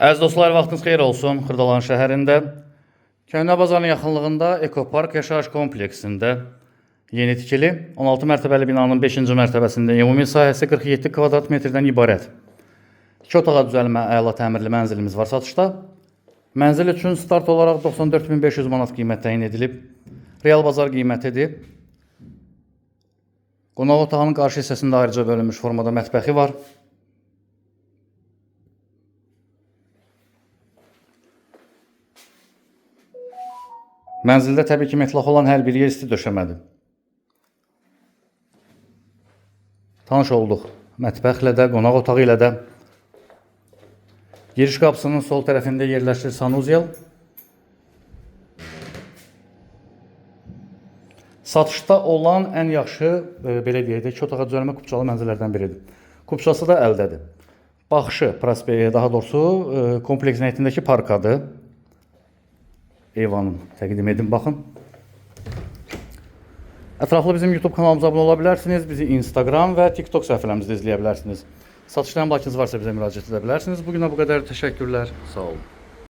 Əziz dostlar, vaxtınız xeyir olsun. Xırdalan şəhərində, Köhnə bazarın yaxınlığında Ekopark yaşayış kompleksində yeni tikili 16 mərtəbəli binanın 5-ci mərtəbəsində ümumi sahəsi 47 kvadrat metrdən ibarət 2 otağa düzəlmə əla təmirli mənzilimiz var satışda. Mənzil üçün start olaraq 94.500 manat qiymət təyin edilib. Real bazar qiymətidir. Qonaq otağının qarşı hissəsində ayrıca bölünmüş formada mətbəxi var. Mənzildə təbii ki, metlaq olan hər bir yer isti döşəmədir. Tanış olduq mətbəxlə də, qonaq otağı ilə də. Giriş qapısının sol tərəfində yerləşir sanuzel. Satışda olan ən yaxşı, belə deyək də, 2 otağa düzəlmə kupçalı mənzillərdən biridir. Kupçası da əldədir. Baxışı, daha doğrusu kompleksin həyətindəki parkadır. Eyvanın təqdim edin, baxın. Ətraflı bizim YouTube kanalımıza abunə ola bilərsiniz. Bizi Instagram və TikTok səhifələrimizdə izləyə bilərsiniz. Satışdan bakınız varsa bizə müraciət edə bilərsiniz. Bugünə bu qədər. Təşəkkürlər. Sağ olun.